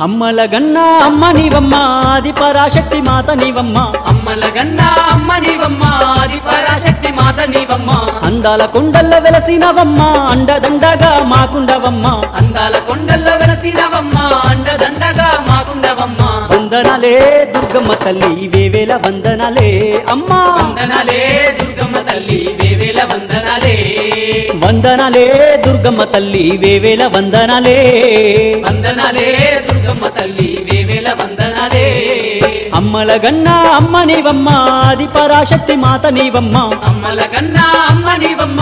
అమ్మల గన్నా అమ్మ నీవమ్మ ఆది పరాశక్తి మాత నీవమ్మ అమ్మల గన్నా అమ్మ నీవమ్మ ఆది పరాశక్తి మాత నీవమ్మ అందాల కొండల్లో వెలసినవమ్మ అండదండగా మాకుండవమ్మ అందాల కొండల్లో వెలసినవమ్మ అండదండగా మాకుండవమ్మ వందనాలే దుర్గమ్మ తల్లి వేవేల వందనాలే అమ్మా వందనాలే దుర్గమ్మ తల్లి వేవేల వందనాలే వందనాలే దుర్గమ్మ తల్లి వేవేల వందనాలే వందనాలే దుర్గమ్మ తల్లి వేవేల వందనాలే అమ్మల గన్నా అమ్మ నీవమ్మ ఆది పరాశక్తి మాత నీవమ్మ అమ్మల గన్నా అమ్మ నీవమ్మ